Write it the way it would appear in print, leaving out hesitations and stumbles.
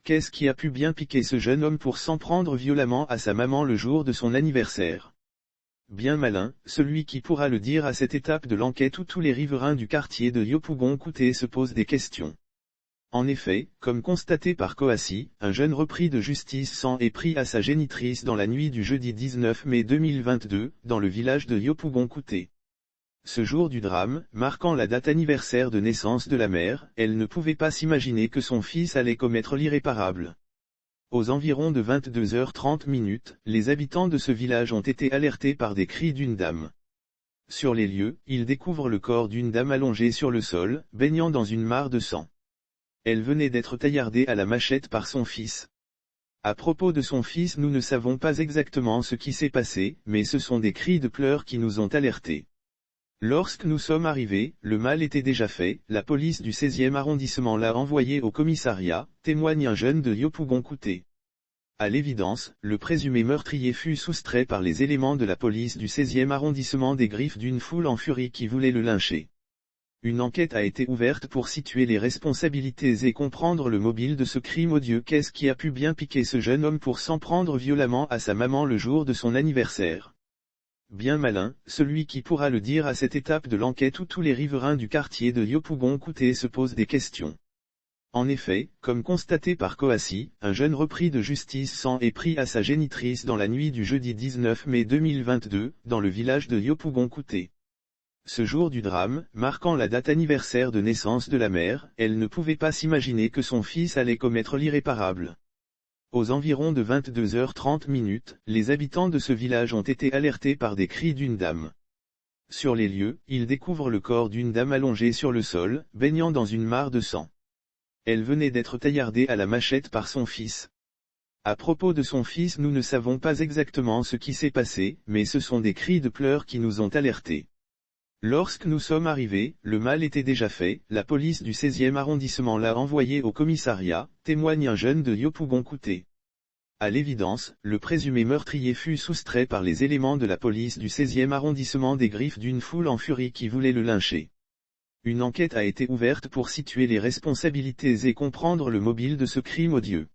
Qu'est-ce qui a pu bien piquer ce jeune homme pour s'en prendre violemment à sa maman le jour de son anniversaire? Bien malin, celui qui pourra le dire à cette étape de l'enquête où tous les riverains du quartier de Yopougon-Kouté se posent des questions. En effet, comme constaté par Coassi, un jeune repris de justice s'en est pris à sa génitrice dans la nuit du jeudi 19 mai 2022, dans le village de Yopougon-Kouté. Ce jour du drame, marquant la date anniversaire de naissance de la mère, elle ne pouvait pas s'imaginer que son fils allait commettre l'irréparable. Aux environs de 22h30, les habitants de ce village ont été alertés par des cris d'une dame. Sur les lieux, ils découvrent le corps d'une dame allongée sur le sol, baignant dans une mare de sang. Elle venait d'être taillardée à la machette par son fils. À propos de son fils, nous ne savons pas exactement ce qui s'est passé, mais ce sont des cris de pleurs qui nous ont alertés. Lorsque nous sommes arrivés, le mal était déjà fait, la police du 16e arrondissement l'a envoyé au commissariat, témoigne un jeune de Yopougon-Kouté. À l'évidence, le présumé meurtrier fut soustrait par les éléments de la police du 16e arrondissement des griffes d'une foule en furie qui voulait le lyncher. Une enquête a été ouverte pour situer les responsabilités et comprendre le mobile de ce crime odieux. Qu'est-ce qui a pu bien piquer ce jeune homme pour s'en prendre violemment à sa maman le jour de son anniversaire? Bien malin, celui qui pourra le dire à cette étape de l'enquête où tous les riverains du quartier de Yopougon-Kouté se posent des questions. En effet, comme constaté par Coassi, un jeune repris de justice s'en est pris à sa génitrice dans la nuit du jeudi 19 mai 2022, dans le village de Yopougon-Kouté. Ce jour du drame, marquant la date anniversaire de naissance de la mère, elle ne pouvait pas s'imaginer que son fils allait commettre l'irréparable. Aux environs de 22h30, les habitants de ce village ont été alertés par des cris d'une dame. Sur les lieux, ils découvrent le corps d'une dame allongée sur le sol, baignant dans une mare de sang. Elle venait d'être taillardée à la machette par son fils. À propos de son fils, nous ne savons pas exactement ce qui s'est passé, mais ce sont des cris de pleurs qui nous ont alertés. Lorsque nous sommes arrivés, le mal était déjà fait, la police du 16e arrondissement l'a envoyé au commissariat, témoigne un jeune de Yopougon-Kouté. À l'évidence, le présumé meurtrier fut soustrait par les éléments de la police du 16e arrondissement des griffes d'une foule en furie qui voulait le lyncher. Une enquête a été ouverte pour situer les responsabilités et comprendre le mobile de ce crime odieux.